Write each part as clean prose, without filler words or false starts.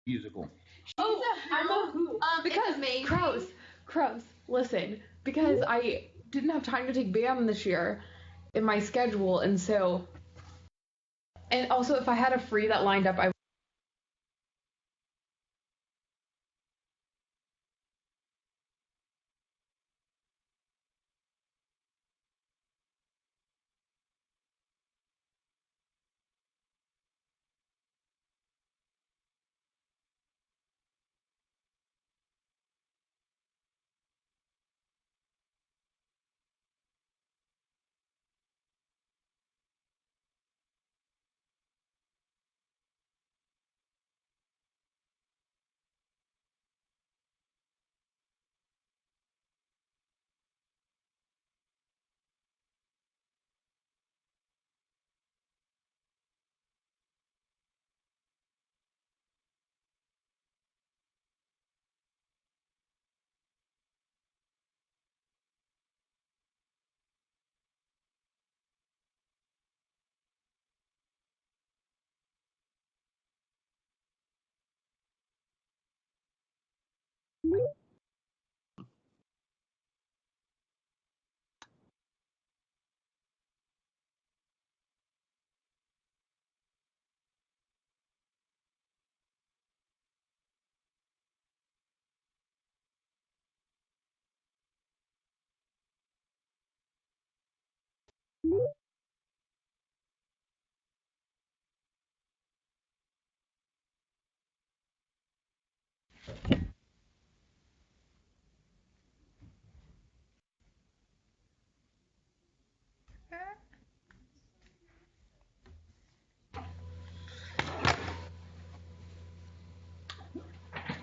musical. I'm a who? Because Crows, listen, because I didn't have time to take band this year in my schedule, and also if I had a free that lined up, I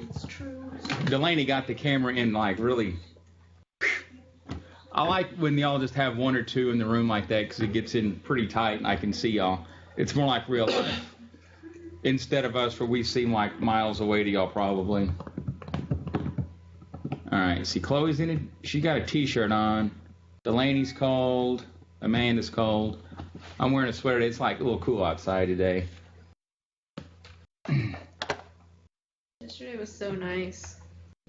It's true. Delaney got the camera in like really. I like when y'all just have one or two in the room like that because it gets in pretty tight and I can see y'all. It's more like real life. Instead of us where we seem like miles away to y'all probably. Alright, see Chloe's in it. She got a t-shirt on. Delaney's cold. Amanda's cold. I'm wearing a sweater. It's like a little cool outside today. Yesterday was so nice.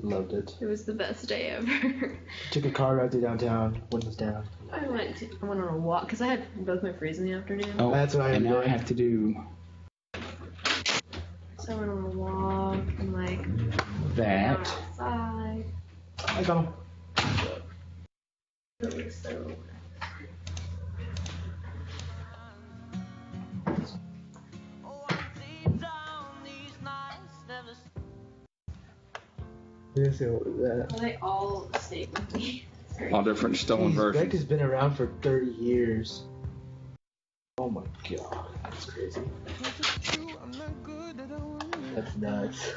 Loved it. It was the best day ever. Took a car ride to downtown. Windows down. I went on a walk because I had both my frees in the afternoon. Oh, that's what I and now I doing. have to do So I went on a walk and like that. outside. I got him. It was so. That. They all stayed with me. All different stolen Beck versions. has been around for 30 years. Oh my god, that's crazy. That's nuts.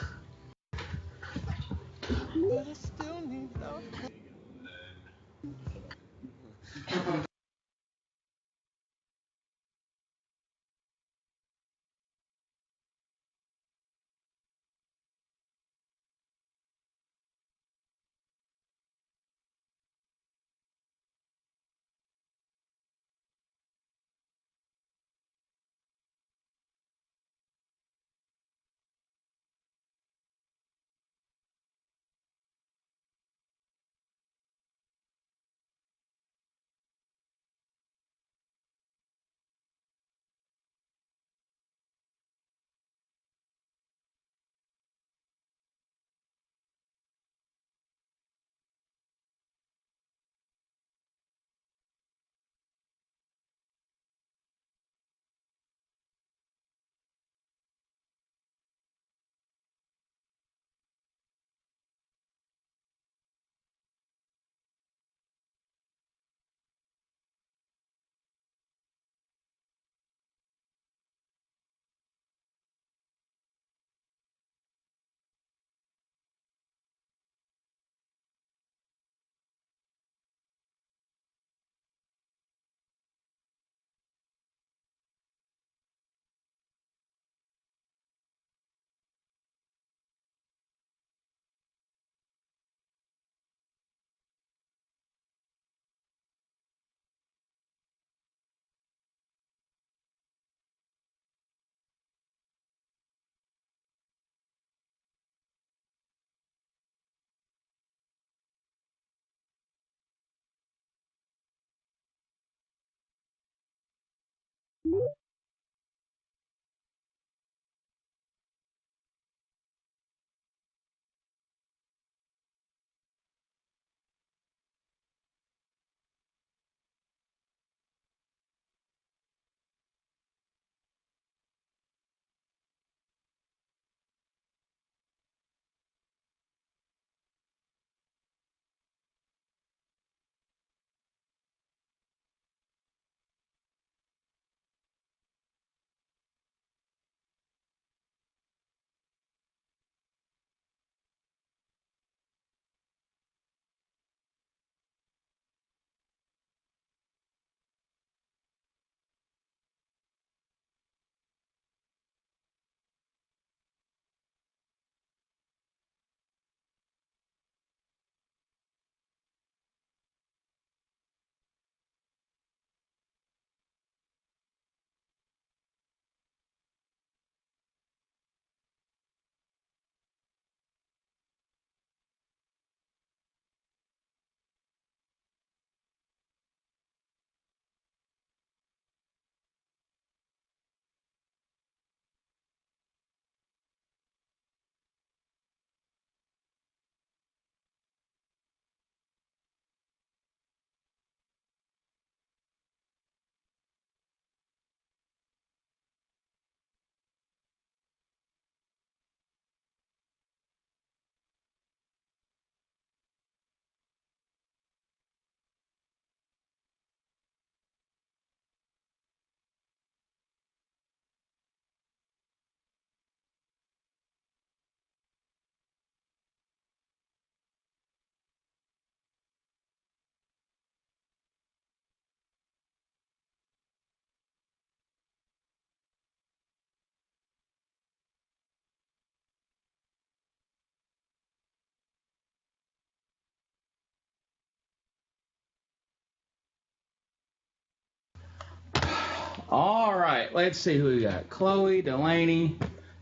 All right, let's see who we got. Chloe, Delaney,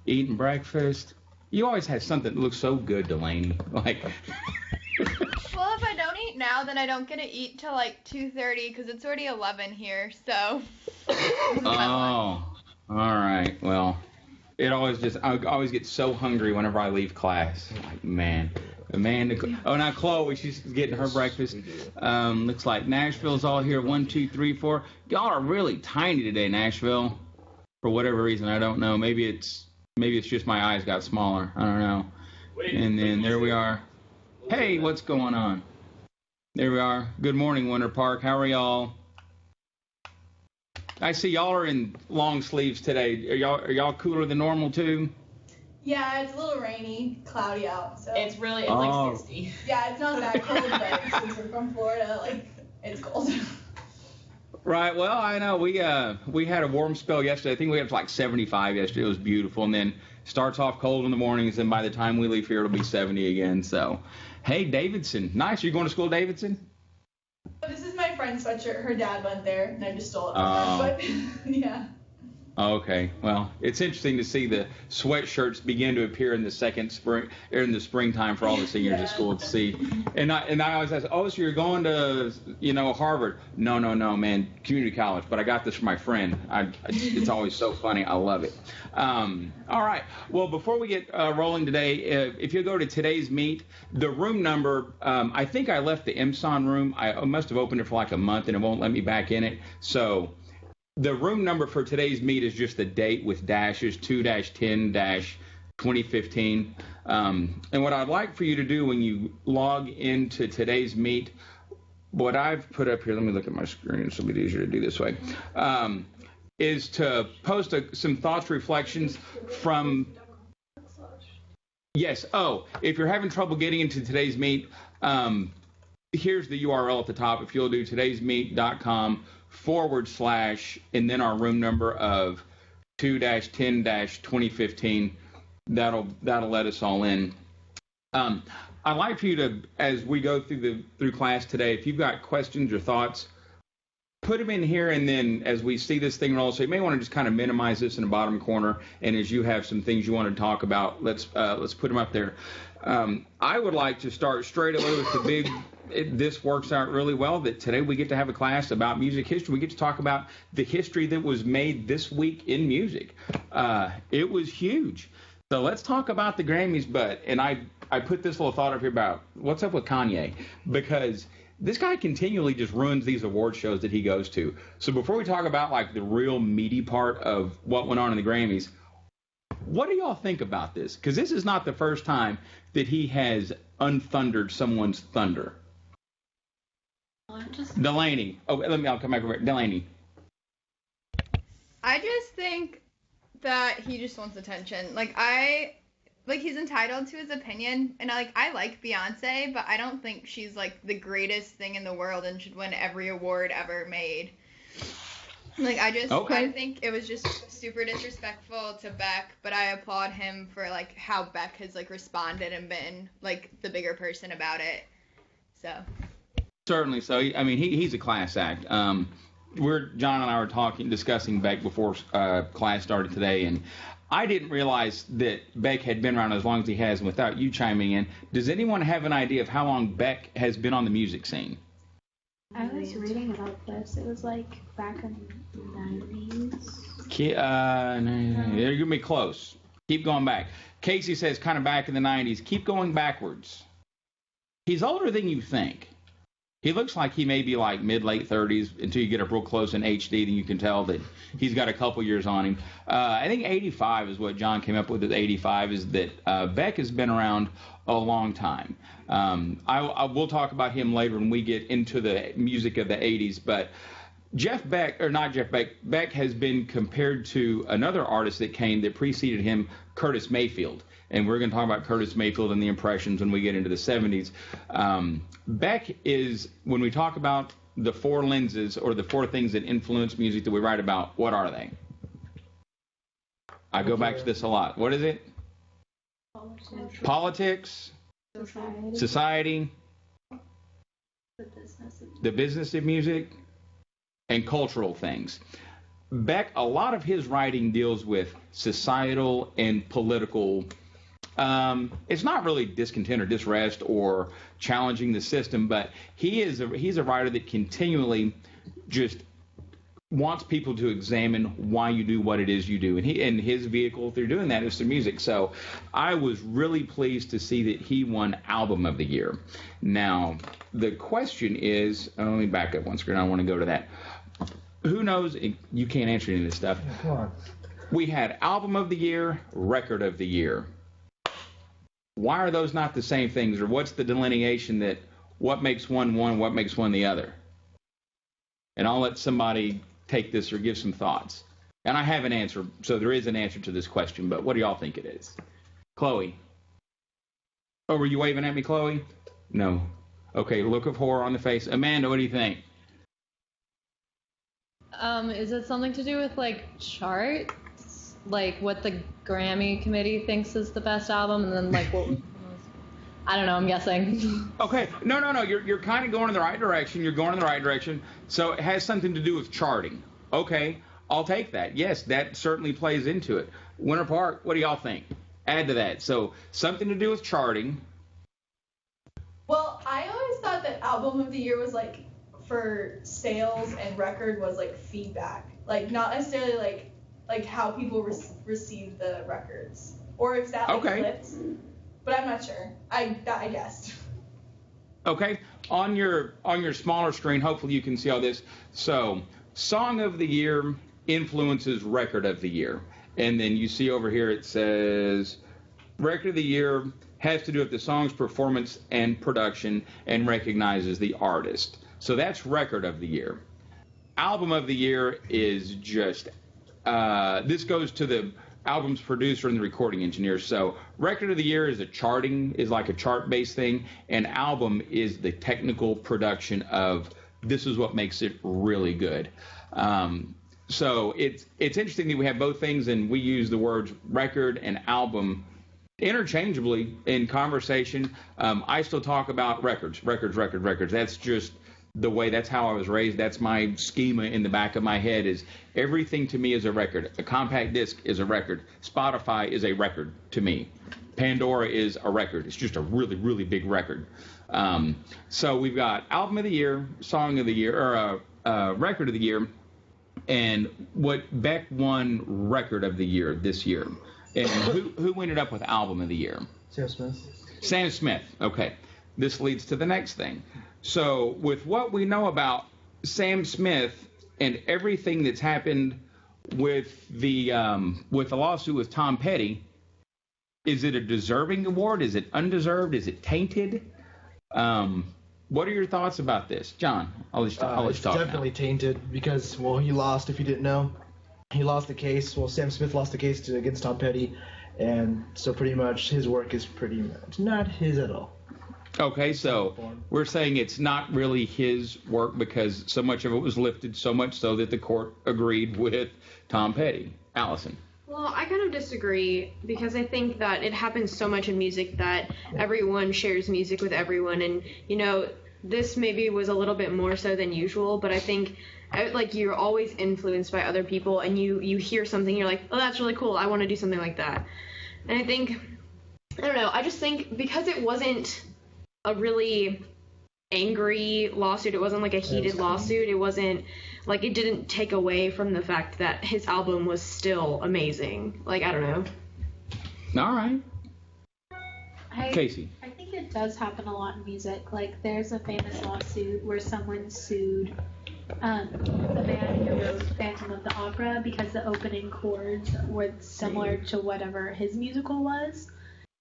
eating breakfast. You always have something that looks so good, Delaney. Like, Well, if I don't eat now, then I don't get to eat till like 2:30 because it's already 11 here. So. oh, all right. Well, I always get so hungry whenever I leave class. Like, man. Amanda. Oh, now Chloe, she's getting her breakfast. Looks like Nashville's all here. 1, 2, 3, 4. Y'all are really tiny today, Nashville. For whatever reason, I don't know. Maybe it's just my eyes got smaller. I don't know. And then there we are. Hey, what's going on? There we are. Good morning, Winter Park. How are y'all? I see y'all are in long sleeves today. Are y'all cooler than normal too? Yeah, it's a little rainy, cloudy out, so. It's like 60. Yeah, it's not that cold, but since we're from Florida, like, it's cold. Right. Well, I know we had a warm spell yesterday. I think we had like 75 yesterday. It was beautiful, and then starts off cold in the mornings, and by the time we leave here, it'll be 70 again. So, hey, Davidson, nice. Are you going to school, Davidson? This is my friend's sweatshirt. Her dad went there, and I just stole it from her. But yeah. Okay. Well, it's interesting to see the sweatshirts begin to appear in the springtime for all the seniors at school to see. And I always ask, oh, so you're going to, Harvard? No, man, community college. But I got this from my friend. It's always so funny. I love it. All right. Well, before we get rolling today, if you go to today's meet, the room number, I think I left the MSON room. I must have opened it for like a month and it won't let me back in it. So the room number for today's meet is just the date with dashes, 2-10-2015. And what I'd like for you to do when you log into today's meet, what I've put up here, let me look at my screen, so it'll be easier to do this way, is to post some thoughts, reflections from, yes, if you're having trouble getting into today's meet, here's the URL at the top. If you'll do today'smeet.com / and then our room number of 2-10-2015, that'll let us all in. I'd like for you to, as we go through class today, if you've got questions or thoughts, put them in here, and then as we see this thing roll, so you may want to just kind of minimize this in the bottom corner, and as you have some things you want to talk about, let's put them up there. I would like to start straight away with this works out really well that today we get to have a class about music history. We get to talk about the history that was made this week in music. It was huge. So let's talk about the Grammys, and I put this little thought up here about what's up with Kanye, because this guy continually just ruins these award shows that he goes to. So before we talk about like the real meaty part of what went on in the Grammys, what do y'all think about this? Because this is not the first time that he has unthundered someone's thunder. Delaney. I'll come back over. Delaney. I just think that he just wants attention. He's entitled to his opinion, and I like Beyonce, but I don't think she's like the greatest thing in the world and should win every award ever made. I think it was just super disrespectful to Beck, but I applaud him for like how Beck has like responded and been like the bigger person about it. So. Certainly so. I mean, he's a class act. John and I were discussing Beck before class started today, and I didn't realize that Beck had been around as long as he has. And without you chiming in, does anyone have an idea of how long Beck has been on the music scene? I was reading about this. It was like back in the 90s. You're going to be close. Keep going back. Casey says kind of back in the 90s. Keep going backwards. He's older than you think. He looks like he may be like mid-late 30s until you get up real close in HD, then you can tell that he's got a couple years on him. I think 85 is what John came up with. 85 is that Beck has been around a long time. I will talk about him later when we get into the music of the 80s, but Beck has been compared to another artist that preceded him, Curtis Mayfield. And we're going to talk about Curtis Mayfield and the impressions when we get into the 70s. Beck is, when we talk about the four lenses or the four things that influence music that we write about, what are they? I go back to this a lot. What is it? Politics. Society. The business of music. And cultural things. Beck, a lot of his writing deals with societal and political. It's not really discontent or disrest or challenging the system, but he's a writer that continually just wants people to examine why you do what it is you do, and his vehicle through doing that is the music. So I was really pleased to see that he won Album of the Year. Now the question is, let me back up one screen. I want to go to that. Who knows? You can't answer any of this stuff. We had Album of the Year, Record of the Year. Why are those not the same things, or what's the delineation that what makes one, what makes one the other? And I'll let somebody take this or give some thoughts. And I have an answer, so there is an answer to this question, but what do y'all think it is? Chloe. Oh, were you waving at me, Chloe? No. Okay, look of horror on the face. Amanda, what do you think? Is it something to do with like charts? Like what the Grammy committee thinks is the best album, and then like what was the most... I don't know, I'm guessing. Okay. No. You're kind of going in the right direction. You're going in the right direction. So it has something to do with charting. Okay. I'll take that. Yes, that certainly plays into it. Winter Park, what do y'all think? Add to that. So something to do with charting. Well, I always thought that Album of the Year was like for sales, and record was like feedback. Like not necessarily like how people receive the records, or if that flipped. But I'm not sure. I guessed. Okay. On your smaller screen, hopefully you can see all this. So, Song of the Year influences Record of the Year. And then you see over here it says Record of the Year has to do with the song's performance and production and recognizes the artist. So that's Record of the Year. Album of the Year is just this goes to the album's producer and the recording engineer. So Record of the Year is like a chart-based thing, and album is the technical production of this is what makes it really good. So it's interesting that we have both things, and we use the words record and album interchangeably in conversation. I still talk about records. That's just the way, that's how I was raised. That's my schema in the back of my head, is everything to me is a record. A compact disc is a record. Spotify is a record to me. Pandora is a record. It's just a really, really big record. So we've got album of the year, song of the year, or record of the year, and what Beck won record of the year this year. And who ended up with album of the year? Sam Smith. Sam Smith. Okay. This leads to the next thing. So with what we know about Sam Smith and everything that's happened with the lawsuit with Tom Petty, is it a deserving award? Is it undeserved? Is it tainted? What are your thoughts about this, John? I'll let you talk. It's definitely tainted because, well, he lost. If you didn't know, he lost the case. Well, Sam Smith lost the case against Tom Petty, and so pretty much his work is pretty much not his at all. Okay, so we're saying it's not really his work because so much of it was lifted, so much so that the court agreed with Tom Petty. Allison. Well, I kind of disagree because I think that it happens so much in music that everyone shares music with everyone, and this maybe was a little bit more so than usual, but I think like you're always influenced by other people, and you hear something, you're like, oh, that's really cool, I want to do something like that. And I don't know, I just think because it wasn't a really angry lawsuit, it wasn't like a heated lawsuit, it wasn't like, it didn't take away from the fact that his album was still amazing. Like, I don't know. All right. Casey. I think it does happen a lot in music. Like, there's a famous lawsuit where someone sued the man who wrote Phantom of the Opera because the opening chords were similar to whatever his musical was.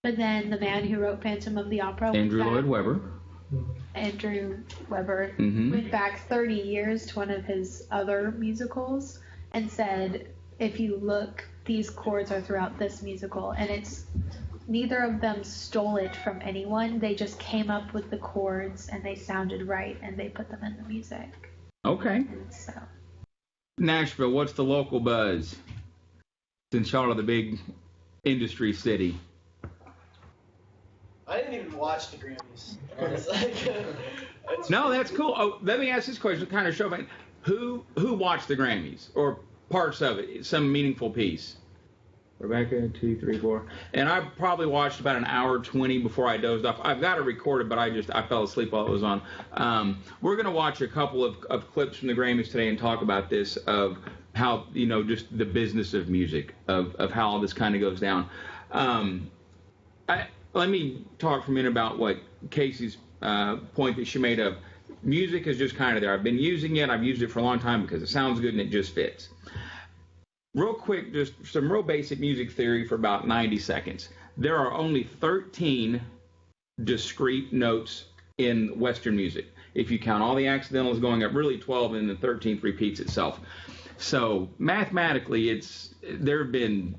But then the man who wrote Phantom of the Opera, Andrew Lloyd Webber, went back 30 years to one of his other musicals and said, if you look, these chords are throughout this musical, and it's neither of them stole it from anyone. They just came up with the chords and they sounded right and they put them in the music. Okay. And so Nashville, what's the local buzz? Since y'all are the big industry city. I didn't even watch the Grammys. No, that's cool. Oh, let me ask this question, kind of show me who watched the Grammys or parts of it, some meaningful piece. Rebecca, 2, 3, 4. And I probably watched about an hour 20 before I dozed off. I've got it recorded, but I fell asleep while it was on. We're going to watch a couple of clips from the Grammys today and talk about this, of how, just the business of music, of how all this kind of goes down. Let me talk for a minute about what Casey's point that she made of music is just kind of there. I've been using it. I've used it for a long time because it sounds good and it just fits. Real quick, just some real basic music theory for about 90 seconds. There are only 13 discrete notes in Western music. If you count all the accidentals going up, really 12, and the 13th repeats itself. So mathematically, there have been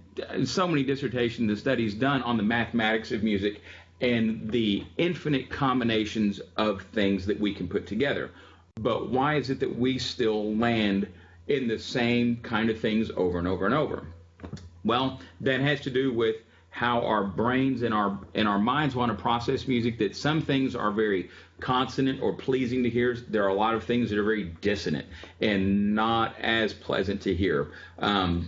so many dissertations and studies done on the mathematics of music and the infinite combinations of things that we can put together. But why is it that we still land in the same kind of things over and over and over? Well, that has to do with how our brains and our minds want to process music, that some things are very consonant or pleasing to hear. There are a lot of things that are very dissonant and not as pleasant to hear.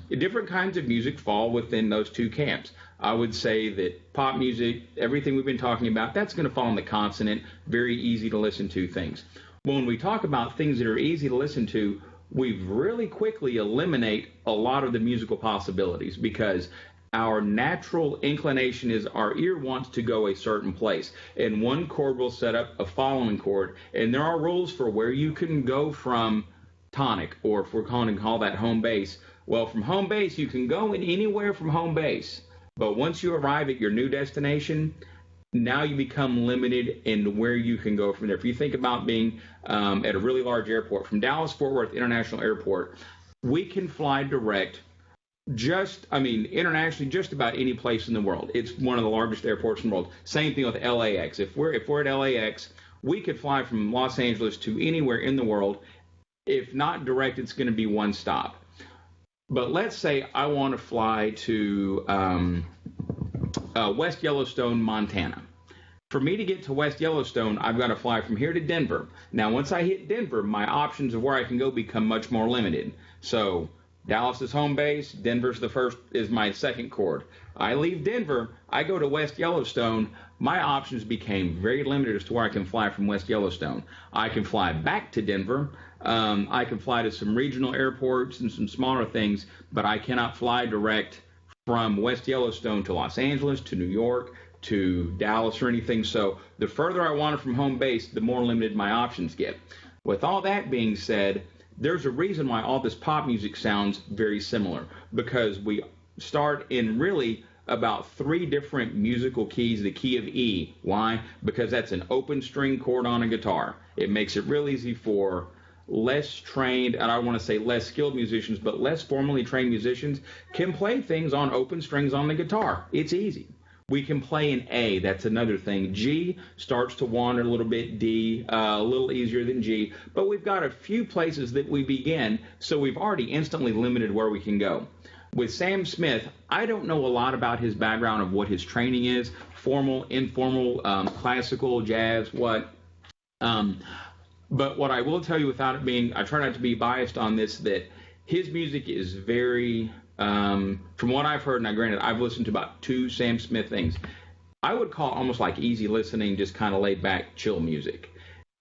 Different kinds of music fall within those two camps. I would say that pop music, everything we've been talking about, that's going to fall in the consonant, very easy to listen to things. When we talk about things that are easy to listen to, we really quickly eliminate a lot of the musical possibilities, because our natural inclination is our ear wants to go a certain place, and one chord will set up a following chord, and there are rules for where you can go from tonic, or if we're going to call that home base. Well, from home base, you can go in anywhere from home base, but once you arrive at your new destination, now you become limited in where you can go from there. If you think about being at a really large airport, from Dallas-Fort Worth International Airport, we can fly direct internationally, just about any place in the world. It's one of the largest airports in the world. Same thing with LAX. If we're at LAX, we could fly from Los Angeles to anywhere in the world. If not direct, it's going to be one stop. But let's say I want to fly to West Yellowstone, Montana. For me to get to West Yellowstone, I've got to fly from here to Denver. Now, once I hit Denver, my options of where I can go become much more limited. So Dallas is home base. Denver's is my second chord. I leave Denver. I go to West Yellowstone. My options became very limited as to where I can fly from West Yellowstone. I can fly back to Denver. I can fly to some regional airports and some smaller things, but I cannot fly direct from West Yellowstone to Los Angeles, to New York, to Dallas, or anything. So the further I wander from home base, the more limited my options get. With all that being said, there's a reason why all this pop music sounds very similar, because we start in really about 3 different musical keys, the key of E. Why? Because that's an open string chord on a guitar. It makes it real easy for less trained, and I want to say less skilled musicians, but less formally trained musicians can play things on open strings on the guitar. It's easy. We can play an A. That's another thing. G starts to wander a little bit. D, a little easier than G. But we've got a few places that we begin, so we've already instantly limited where we can go. With Sam Smith, I don't know a lot about his background of what his training is, formal, informal, classical, jazz, what. But what I will tell you without it being, I try not to be biased on this, that his music is very, from what I've heard, now granted, I've listened to about 2 Sam Smith things, I would call almost like easy listening, just kind of laid back, chill music.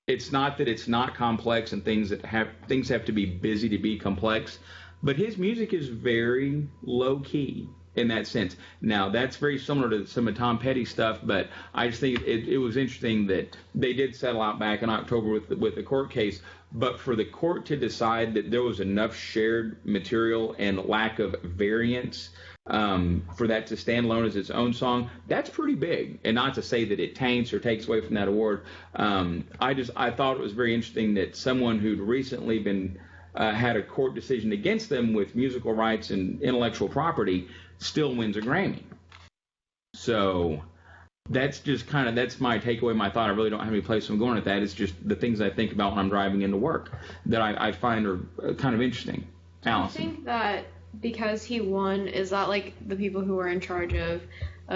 It's not that it's not complex and things have to be busy to be complex, but his music is very low key in that sense. Now, that's very similar to some of Tom Petty's stuff, but I just think it was interesting that they did settle out back in October with the court case, but for the court to decide that there was enough shared material and lack of variance for that to stand alone as its own song, that's pretty big. And not to say that it taints or takes away from that award. I thought it was very interesting that someone who'd recently been had a court decision against them with musical rights and intellectual property still wins a Grammy. So that's just that's my takeaway, my thought. I really don't have any place I'm going with that. It's just the things I think about when I'm driving into work that I find are kind of interesting. Allison. I think that because he won, is that like the people who are in charge of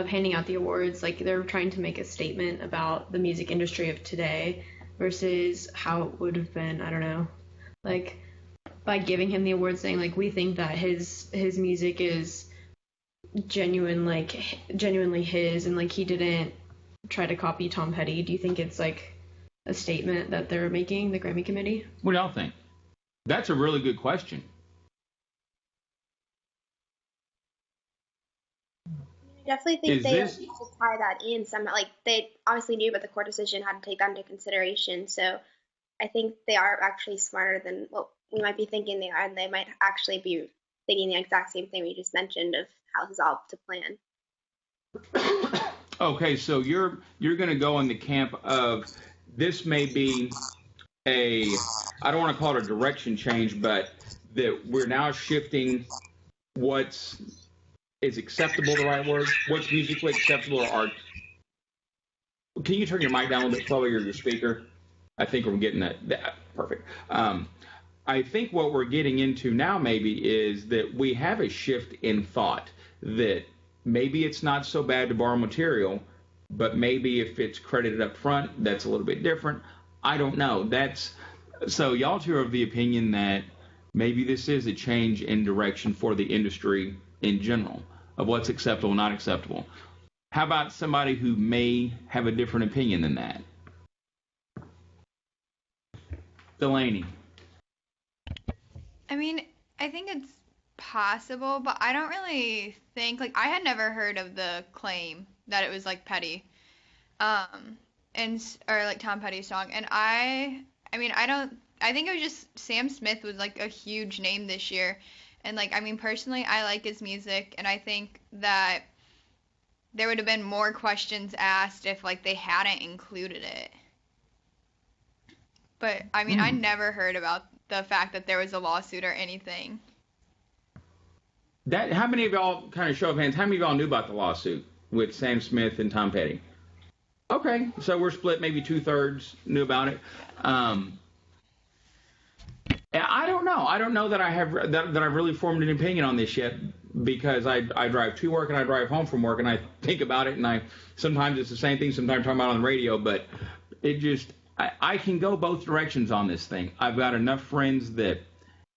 handing out the awards, like they're trying to make a statement about the music industry of today versus how it would have been, I don't know, like by giving him the award, saying like we think that his music is genuinely his, and like he didn't try to copy Tom Petty. Do you think it's like a statement that they're making, the Grammy committee? What do y'all think? That's a really good question. I definitely think they need to tie that in somehow. Like, they obviously knew about the court decision, had to take that into consideration. So I think they are actually smarter than what we might be thinking they are, and they might actually be thinking the exact same thing we just mentioned of how this all to plan. Okay, so you're going to go in the camp of this may be I don't want to call it a direction change, but that we're now shifting is acceptable the right word? What's musically acceptable or art? Can you turn your mic down a little bit slower, your speaker? I think we're getting that perfect. I think what we're getting into now maybe is that we have a shift in thought that maybe it's not so bad to borrow material, but maybe if it's credited up front, that's a little bit different. I don't know. So y'all two are of the opinion that maybe this is a change in direction for the industry in general of what's acceptable and not acceptable. How about somebody who may have a different opinion than that? Delaney. I mean, I think it's possible, but I don't really think, like, I had never heard of the claim that it was like Petty, or like Tom Petty's song, and I think it was just Sam Smith was like a huge name this year, and like, I mean, personally, I like his music, and I think that there would have been more questions asked if like they hadn't included it. But I mean, I never heard about the fact that there was a lawsuit or anything. How many of y'all, kind of show of hands, how many of y'all knew about the lawsuit with Sam Smith and Tom Petty? Okay, so we're split, maybe 2/3 knew about it. I don't know. I don't know that I've really formed an opinion on this yet, because I drive to work and I drive home from work, and I think about it, and sometimes it's the same thing, sometimes I'm talking about on the radio, but it just, I can go both directions on this thing. I've got enough friends that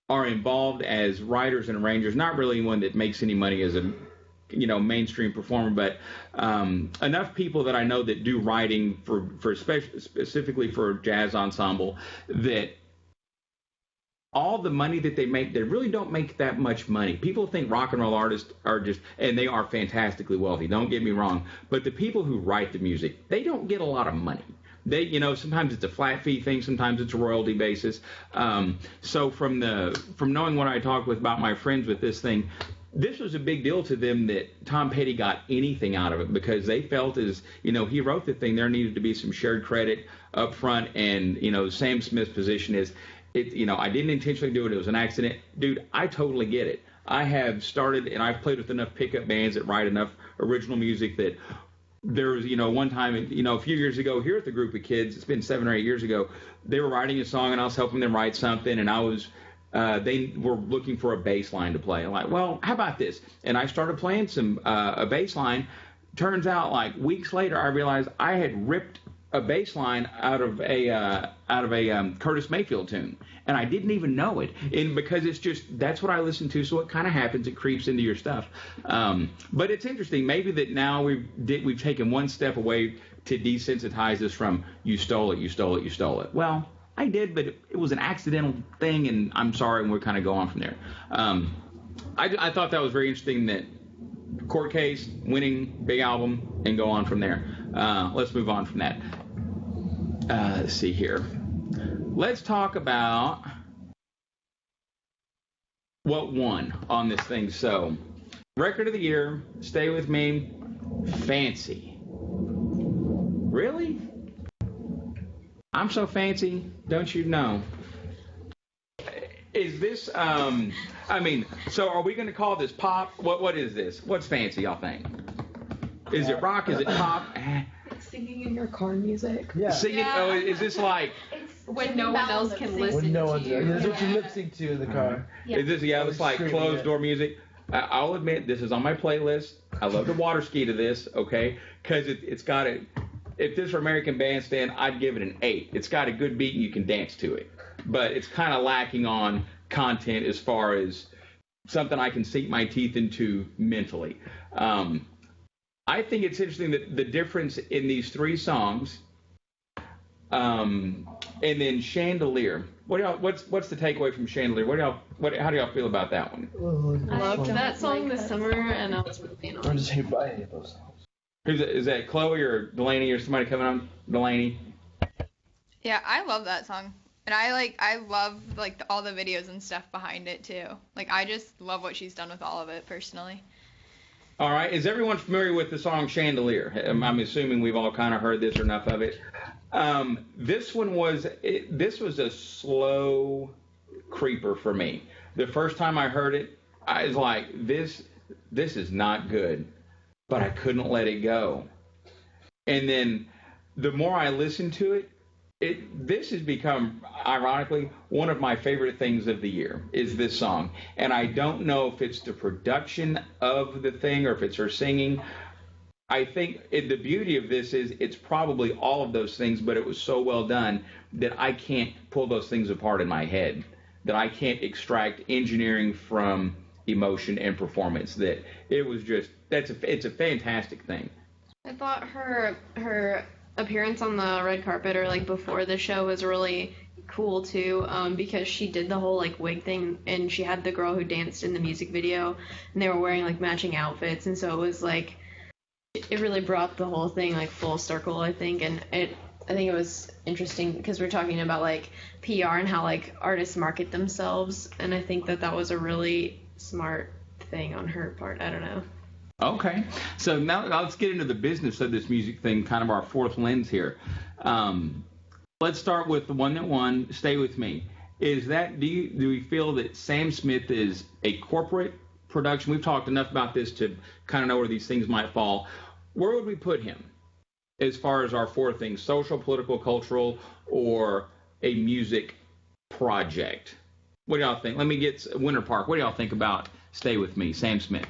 are involved as writers and arrangers, not really anyone that makes any money as a mainstream performer, but enough people that I know that do writing for specifically for jazz ensemble, that all the money that they make, they really don't make that much money. People think rock and roll artists are just, and they are fantastically wealthy, don't get me wrong, but the people who write the music, they don't get a lot of money. They, sometimes it's a flat fee thing, sometimes it's a royalty basis. So from knowing what I talked with about my friends with this thing, this was a big deal to them that Tom Petty got anything out of it, because they felt as, he wrote the thing, there needed to be some shared credit up front. And, Sam Smith's position is, I didn't intentionally do it. It was an accident. Dude, I totally get it. I have started, and I've played with enough pickup bands that write enough original music that there was, one time, a few years ago here at the group of kids, it's been 7 or 8 years ago, they were writing a song and I was helping them write something, and they were looking for a bass line to play. I'm like, well, how about this? And I started playing a bass line. Turns out, like weeks later, I realized I had ripped a bass line out of a Curtis Mayfield tune, and I didn't even know it. And because it's just, that's what I listen to, so it kind of happens. It creeps into your stuff. But it's interesting. Maybe that now we've taken one step away to desensitize us from you stole it, you stole it, you stole it. Well, I did, but it was an accidental thing, and I'm sorry, and we're kind of go on from there. I thought that was very interesting, that court case, winning, big album, and go on from there. Let's move on from that. Let's see here. Let's talk about what won on this thing. So, record of the year, Stay With Me, Fancy. Really? I'm so fancy, don't you know? Is this, so are we going to call this pop? What is this? What's fancy, y'all think? Is it rock? Is it pop? Singing in your car music. Yeah. Singing? Yeah. Oh, is this like... When no one else can listen when no to one's, you. That's what you lip sync to in the car. Yeah. Is this, it's like closed door music? I'll admit, this is on my playlist. I love to water ski to this, okay? Because it's got a... If this were American Bandstand, I'd give it an 8. It's got a good beat and you can dance to it. But it's kind of lacking on content as far as something I can sink my teeth into mentally. I think it's interesting that the difference in these 3 songs, and then Chandelier. What's the takeaway from Chandelier? How do y'all feel about that one? I loved that song this summer, and I was really annoyed. I just hate by any of those songs. Is that Chloe or Delaney or somebody coming on? Delaney? Yeah, I love that song. And I love all the videos and stuff behind it too. I just love what she's done with all of it personally. All right. Is everyone familiar with the song Chandelier? I'm assuming we've all kind of heard this or enough of it. This was a slow creeper for me. The first time I heard it, I was like, this is not good. But I couldn't let it go. And then the more I listened to it, this has become, ironically, one of my favorite things of the year, is this song. And I don't know if it's the production of the thing or if it's her singing. I think the beauty of this is it's probably all of those things, but it was so well done that I can't pull those things apart in my head, that I can't extract engineering from emotion and performance, that it was just, it's a fantastic thing. I thought her appearance on the red carpet or before the show was really cool too, because she did the whole wig thing, and she had the girl who danced in the music video, and they were wearing matching outfits, and so it was it really brought the whole thing full circle, I think. And I think it was interesting because we're talking about PR and how artists market themselves, and I think that was a really smart thing on her part. I don't know. Okay, so now let's get into the business of this music thing, kind of our fourth lens here. Let's start with the one that won, Stay With Me. Do we feel that Sam Smith is a corporate production? We've talked enough about this to kind of know where these things might fall. Where would we put him as far as our four things, social, political, cultural, or a music project? What do y'all think? Let me get Winter Park. What do y'all think about Stay With Me, Sam Smith?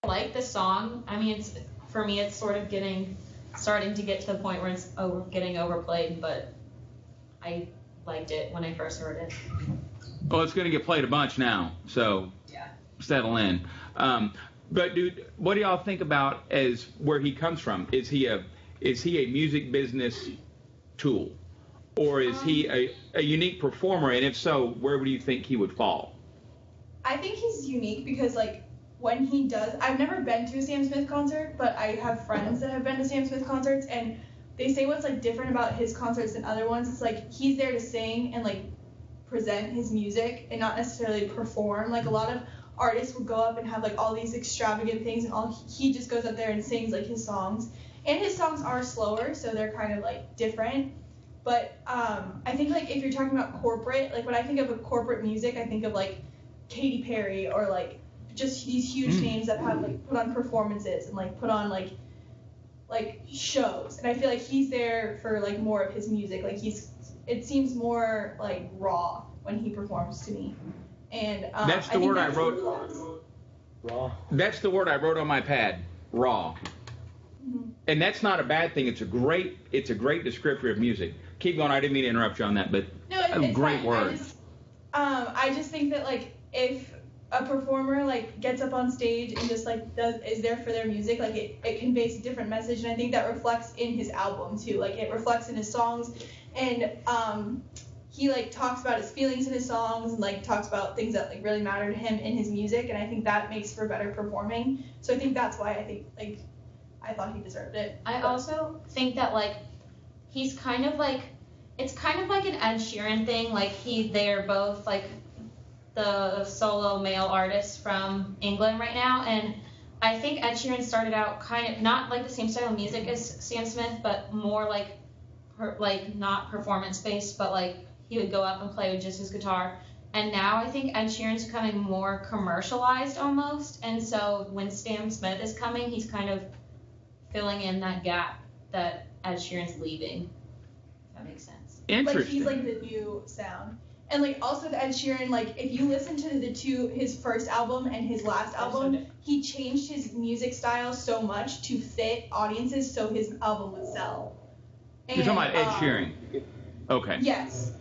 I like the song. I mean, for me, it's sort of starting to get to the point where it's getting overplayed, but I liked it when I first heard it. Well, it's going to get played a bunch now, so Yeah. settle in. But dude, what do y'all think about as where he comes from? Is he a music business tool, or is he a unique performer? And if so, where would you think he would fall? I think he's unique because like when he does, I've never been to a Sam Smith concert, but I have friends that have been to Sam Smith concerts, and they say what's like different about his concerts than other ones. It's like he's there to sing and like present his music and not necessarily perform. Like a lot of artists will go up and have like all these extravagant things, and he just goes up there and sings like his songs. And his songs are slower, so they're kind of like different. But I think like if you're talking about corporate, like when I think of a corporate music, I think of like Katy Perry or like just these huge names that have like put on performances and like put on like shows. And I feel like he's there for like more of his music. Like it seems more like raw when he performs to me. And that's the word I wrote. Raw. That's the word I wrote on my pad. Raw. Mm-hmm. And that's not a bad thing. It's a great descriptor of music. Keep going. I didn't mean to interrupt you on that, but no, a great fine. word. I just think that like if a performer like gets up on stage and just like is there for their music, like it conveys a different message, and I think that reflects in his album too. Like it reflects in his songs, and he like talks about his feelings in his songs and like talks about things that like really matter to him in his music, and I think that makes for better performing. So I think that's why I think like I thought he deserved it. I also think that like he's kind of like, it's kind of like an Ed Sheeran thing. Like they're both like the solo male artists from England right now, and I think Ed Sheeran started out kind of not like the same style of music as Sam Smith, but more like not performance based, but like he would go up and play with just his guitar. And now I think Ed Sheeran's becoming more commercialized almost, and so when Sam Smith is coming, he's kind of filling in that gap that Ed Sheeran's leaving. If that makes sense. Interesting. Like he's like the new sound. And like also with Ed Sheeran, like if you listen to his first album and his last album, he changed his music style so much to fit audiences so his album would sell. And, You're talking about Ed Sheeran. Okay. Yes.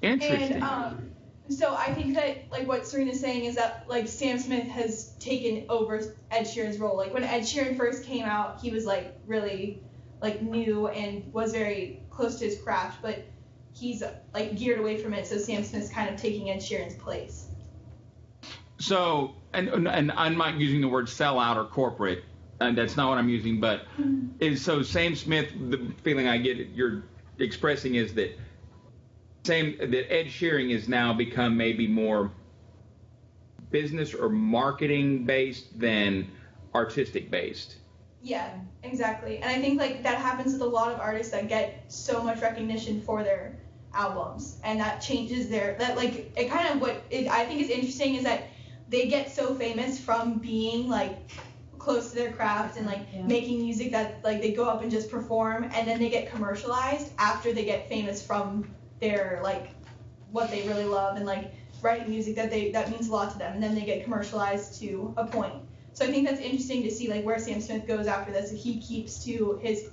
Interesting. And so I think that like what Serena's saying is that like Sam Smith has taken over Ed Sheeran's role. Like when Ed Sheeran first came out, he was like really like new and was very close to his craft, but he's like geared away from it, so Sam Smith's kind of taking Ed Sheeran's place. So, and I'm not using the word sellout or corporate, and that's not what I'm using, but so Sam Smith, the feeling I get you're expressing is that Ed Sheeran has now become maybe more business or marketing based than artistic based. Yeah, exactly. And I think like that happens with a lot of artists that get so much recognition for their albums, and that changes I think is interesting is that they get so famous from being like close to their craft and like making music that like they go up and just perform, and then they get commercialized after they get famous from their like what they really love and like writing music that means a lot to them, and then they get commercialized to a point. So I think that's interesting to see like where Sam Smith goes after this, if he keeps to his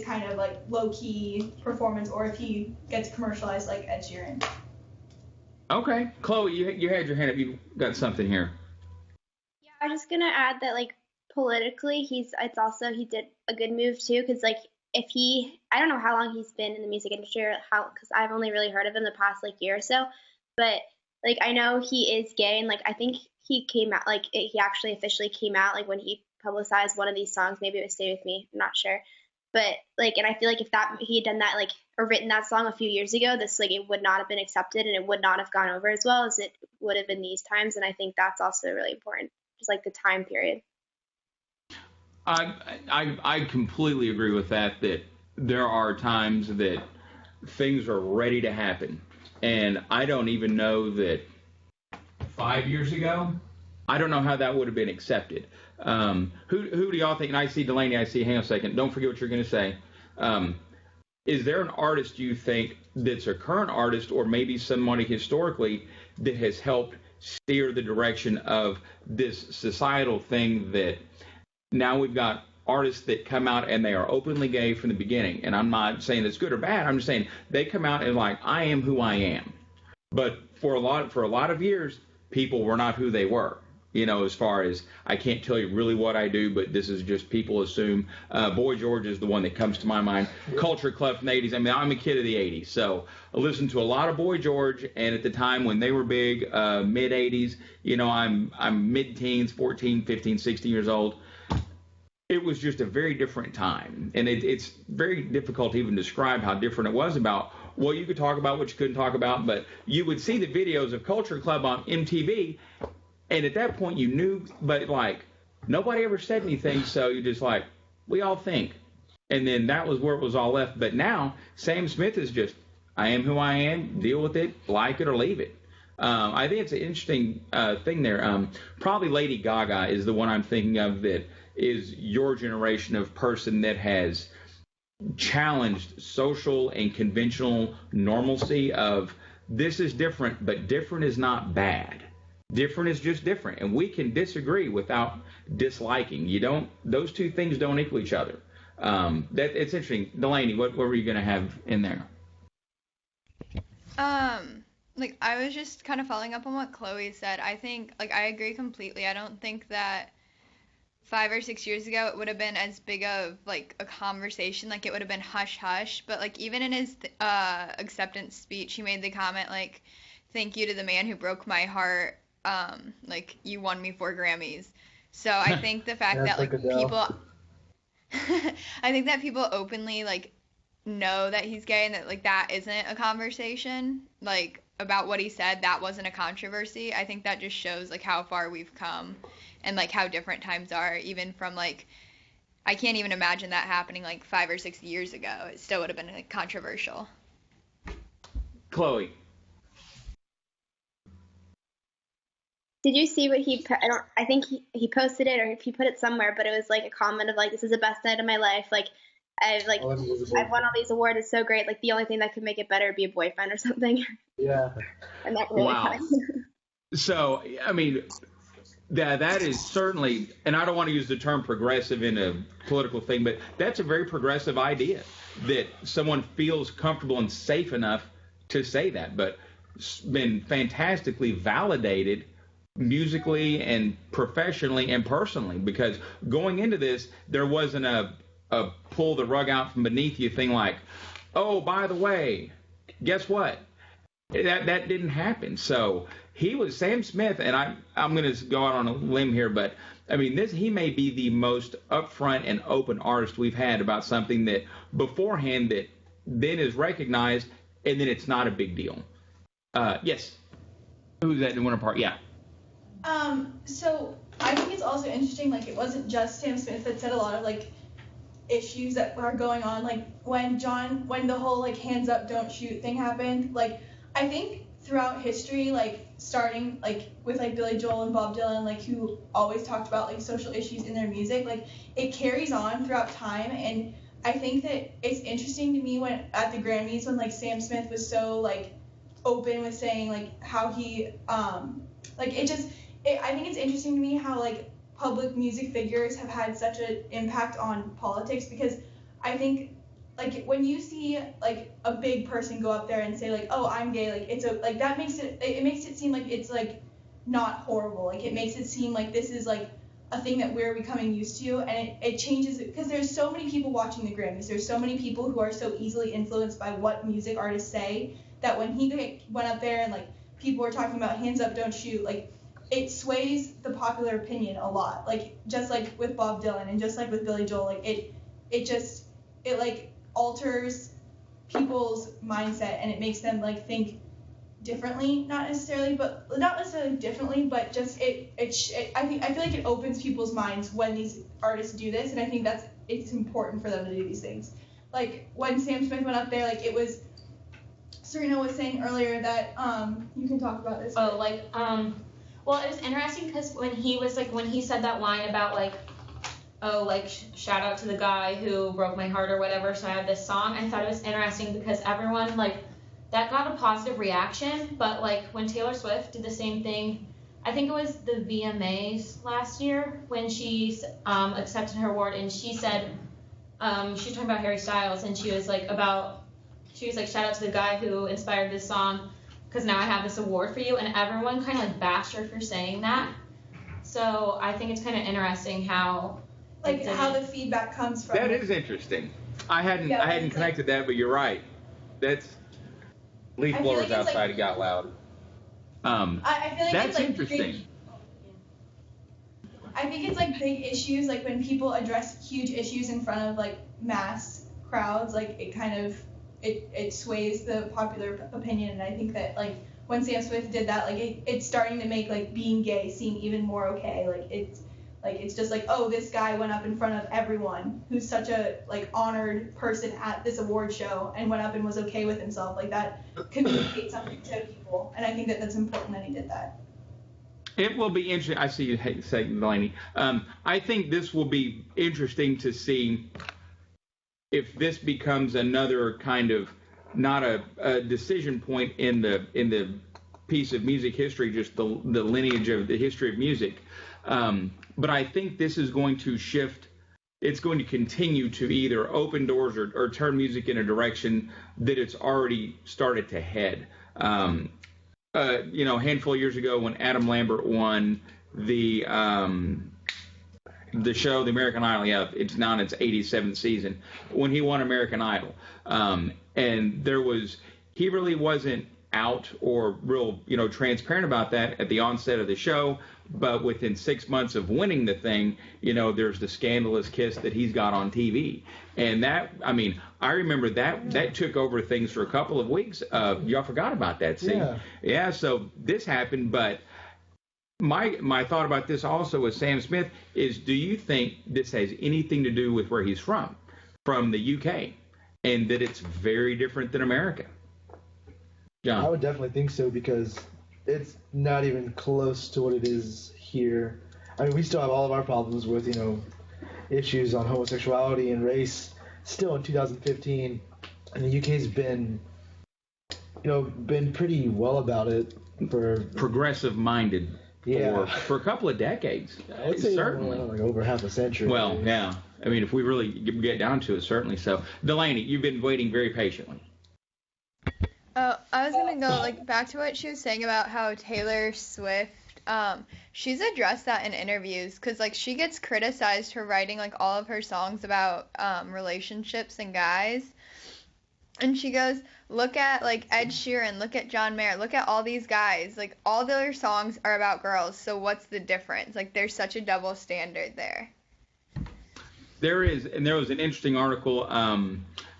kind of like low key performance, or if he gets commercialized like Ed Sheeran. Okay, Chloe, you had your hand up. You got something here. Yeah, I'm just gonna add that like politically, he did a good move too, because like I don't know how long he's been in the music industry or because I've only really heard of him the past like year or so, but like I know he is gay, and like I think he came out he actually officially came out like when he publicized one of these songs. Maybe it was "Stay With Me," I'm not sure, but like, and I feel like if he had done that like or written that song a few years ago, this like it would not have been accepted, and it would not have gone over as well as it would have in these times. And I think that's also really important, just like the time period. I completely agree with that there are times that things are ready to happen, and I don't even know that 5 years ago, I don't know how that would have been accepted. Who do y'all think? And I see Delaney. Hang on a second. Don't forget what you're going to say. Is there an artist you think that's a current artist, or maybe somebody historically that has helped steer the direction of this societal thing that now we've got artists that come out and they are openly gay from the beginning. And I'm not saying it's good or bad. I'm just saying they come out and like, I am who I am. But for a lot of years, people were not who they were. As far as I can't tell you really what I do, but this is just people assume. Boy George is the one that comes to my mind. Culture Club from the 80s. I mean, I'm a kid of the 80s, so I listened to a lot of Boy George, and at the time when they were big, mid 80s, I'm mid-teens, 14, 15, 16 years old. It was just a very different time, and it's very difficult to even describe how different it was about. Well, you could talk about what you couldn't talk about, but you would see the videos of Culture Club on MTV. And at that point, you knew, but like nobody ever said anything, so you just like, we all think. And then that was where it was all left. But now, Sam Smith is just, I am who I am, deal with it, like it or leave it. I think it's an interesting thing there. Probably Lady Gaga is the one I'm thinking of that is your generation of person that has challenged social and conventional normalcy of this is different, but different is not bad. Different is just different, and we can disagree without disliking. Those two things don't equal each other. It's interesting. Delaney, what were you going to have in there? Like I was just kind of following up on what Chloe said. I think, like, I agree completely. I don't think that 5 or 6 years ago it would have been as big of like a conversation. Like it would have been hush hush. But like even in his acceptance speech, he made the comment like, "Thank you to the man who broke my heart. Like you won me 4 Grammys." So I think the fact that like people I think that people openly like know that he's gay and that like that isn't a conversation like about what he said, that wasn't a controversy. I think that just shows like how far we've come and like how different times are, even from like I can't even imagine that happening like 5 or 6 years ago. It still would have been like controversial. Chloe. Did you see what I think he posted it or if he put it somewhere, but it was like a comment of like, this is the best night of my life. Like, I've won all these awards. It's so great. Like the only thing that could make it better would be a boyfriend or something. Yeah. And that really wow. So, I mean, that is certainly, and I don't want to use the term progressive in a political thing, but that's a very progressive idea that someone feels comfortable and safe enough to say that, but it's been fantastically validated musically and professionally and personally, because going into this, there wasn't a pull the rug out from beneath you thing like, oh, by the way, guess what? That didn't happen. So he was Sam Smith, and I'm going to go out on a limb here, but I mean, he may be the most upfront and open artist we've had about something that beforehand that then is recognized, and then it's not a big deal. Yes. Who's that in one part? Yeah. So I think it's also interesting, like, it wasn't just Sam Smith that said a lot of, like, issues that are going on, like, when the whole, like, hands up, don't shoot thing happened, like, I think throughout history, like, starting, like, with, like, Billy Joel and Bob Dylan, like, who always talked about, like, social issues in their music, like, it carries on throughout time, and I think that it's interesting to me when, at the Grammys, when, like, Sam Smith was so, like, open with saying, like, how he, like, I think it's interesting to me how, like, public music figures have had such an impact on politics, because I think, like, when you see, like, a big person go up there and say, like, oh, I'm gay, like, that makes it seem like it's, like, not horrible. Like, it makes it seem like this is, like, a thing that we're becoming used to, and it changes it, because there's so many people watching the Grammys. There's so many people who are so easily influenced by what music artists say, that when he went up there and, like, people were talking about hands up, don't shoot, like, it sways the popular opinion a lot, like, just like with Bob Dylan and just like with Billy Joel, like, it like alters people's mindset, and it makes them, like, think differently, not necessarily differently, but just I feel like it opens people's minds when these artists do this, and I think it's important for them to do these things. Like, when Sam Smith went up there, like, it was, Serena was saying earlier that, you can talk about this. Oh, like, well, it was interesting because when he said that line about, like, oh, like, shout out to the guy who broke my heart or whatever, so I have this song, I thought it was interesting because everyone, like, that got a positive reaction, but, like, when Taylor Swift did the same thing, I think it was the VMAs last year when she accepted her award, and she said she was talking about Harry Styles, and she was like, shout out to the guy who inspired this song, because now I have this award for you, and everyone kind of like bashed her for saying that. So I think it's kind of interesting how how the feedback comes from. That is interesting. I hadn't connected that, but you're right. That's leaf blowers outside. It got loud. I feel like that's it's like interesting. I think it's like big issues, like when people address huge issues in front of like mass crowds, like it kind of it sways the popular opinion, and I think that like when Sam Smith did that, like it's starting to make like being gay seem even more okay. Like it's just like, oh, this guy went up in front of everyone who's such a like honored person at this award show and went up and was okay with himself. Like that communicates something to people, and I think that that's important that he did that. It will be interesting. I see you saying, Delaney. I think this will be interesting to see if this becomes another kind of not a decision point in the piece of music history, just the lineage of the history of music. But I think this is going to shift. It's going to continue to either open doors or turn music in a direction that it's already started to head. A handful of years ago when Adam Lambert won the show, The American Idol, it's now in its 87th season, when he won American Idol. And he really wasn't out or real, transparent about that at the onset of the show. But within 6 months of winning the thing, there's the scandalous kiss that he's got on TV. And that, I remember that took over things for a couple of weeks. Y'all forgot about that scene. Yeah, so this happened. But my thought about this also with Sam Smith is, do you think this has anything to do with where he's from the UK, and that it's very different than America? John? I would definitely think so, because it's not even close to what it is here. We still have all of our problems with, issues on homosexuality and race still in 2015, and the UK's been pretty well about it for progressive-minded for a couple of decades. I'd say certainly like over half a century. Well, yeah. If we really get down to it, certainly so. Delaney, you've been waiting very patiently. I was gonna go back to what she was saying about how Taylor Swift, she's addressed that in interviews, because she gets criticized for writing all of her songs about relationships and guys, and she goes, look at Ed Sheeran, look at John Mayer, look at all these guys, all their songs are about girls, so what's the difference? There's such a double standard there. There is, and there was an interesting article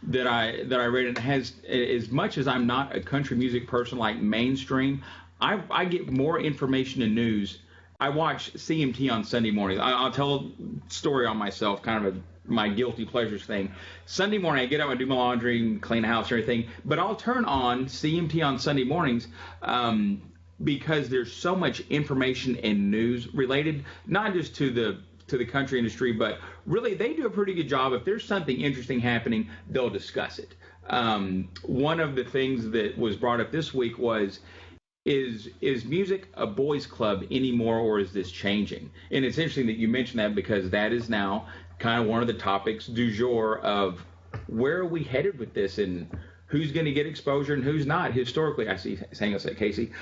that I read, and it has, as much as I'm not a country music person like mainstream, I get more information and news. I watch CMT on Sunday mornings. I'll tell a story on myself, kind of my guilty pleasures thing. Sunday morning, I get up, I do my laundry, and clean the house and everything, but I'll turn on CMT on Sunday mornings because there's so much information and news related, not just to the country industry, but really they do a pretty good job. If there's something interesting happening, they'll discuss it. One of the things that was brought up this week was, is music a boys club anymore, or is this changing? And it's interesting that you mentioned that, because that is now kind of one of the topics du jour of where are we headed with this, and who's going to get exposure and who's not. Historically, I see saying us at Casey.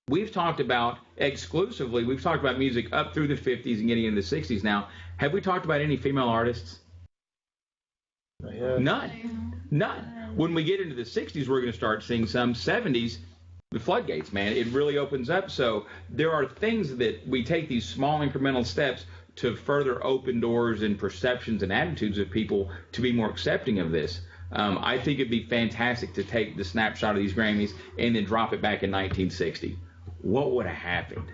We've talked about music up through the 50s and getting into the 60s now. Have we talked about any female artists? None. When we get into the 60s, we're going to start seeing some. 70s, the floodgates, man. It really opens up. So there are things that we take these small incremental steps to further open doors and perceptions and attitudes of people to be more accepting of this. I think it'd be fantastic to take the snapshot of these Grammys and then drop it back in 1960. What would have happened?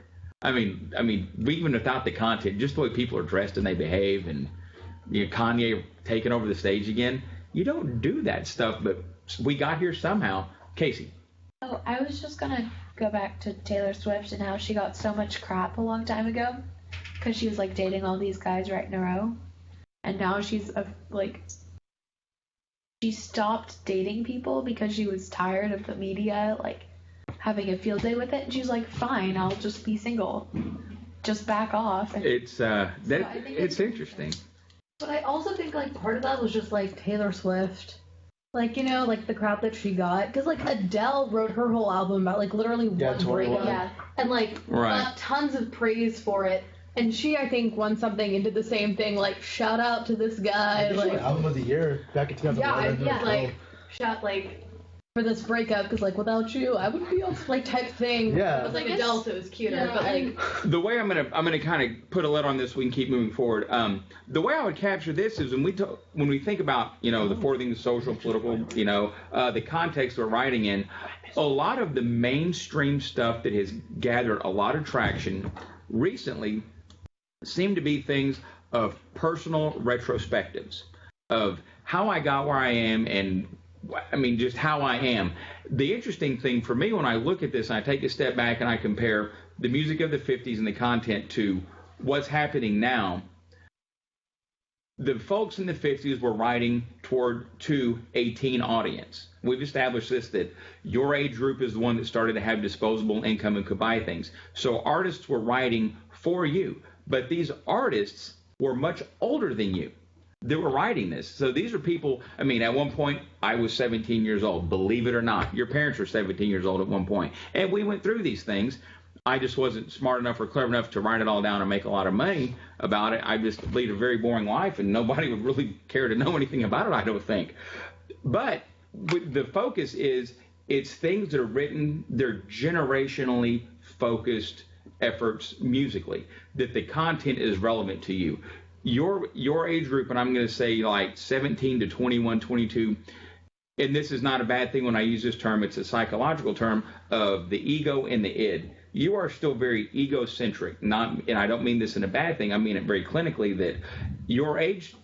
Even without the content, just the way people are dressed and they behave, and Kanye taking over the stage again. You don't do that stuff, but we got here somehow. Casey. Oh, I was just gonna go back to Taylor Swift and how she got so much crap a long time ago because she was dating all these guys right in a row, and now she's she stopped dating people because she was tired of the media having a field day with it. And she's like, fine, I'll just be single. Just back off. And It's it's interesting. But I also think like part of that was just like Taylor Swift, like, you know, like the crap that she got, because like Adele wrote her whole album about like literally one 21. breakup, Yeah. and like Right. got tons of praise for it. And she, I think, won something and did the same thing. Like, shout out to this guy. Like, Like, album of the year back in 2011. yeah, like shout like for this breakup, because like without you, I wouldn't be able to, like, type thing. Yeah. It was like I guess- Adele, so it was cuter. Yeah, but like, The way I'm gonna kind of put a lid on this, we can keep moving forward. The way I would capture this is when we think about, you know, the four things: social, political, you know, the context we're writing in. A lot of the mainstream stuff that has gathered a lot of traction recently seem to be things of personal retrospectives of how I got where I am, and I mean just how I am. The interesting thing for me when I look at this, and I take a step back and I compare the music of the 50s and the content to what's happening now. The folks in the 50s were writing to a teen audience. We've established this, that your age group is the one that started to have disposable income and could buy things. So artists were writing for you. But these artists were much older than you that were writing this. So these are people, I mean, at one point, I was 17 years old, believe it or not. Your parents were 17 years old at one point. And we went through these things. I just wasn't smart enough or clever enough to write it all down and make a lot of money about it. I just lead a very boring life, and nobody would really care to know anything about it, I don't think. But the focus is, it's things that are written, they're generationally focused efforts musically, that the content is relevant to you. Your age group, and I'm going to say like 17 to 21, 22, and this is not a bad thing when I use this term, it's a psychological term of the ego and the id. You are still very egocentric, and I don't mean this in a bad thing, I mean it very clinically, that your age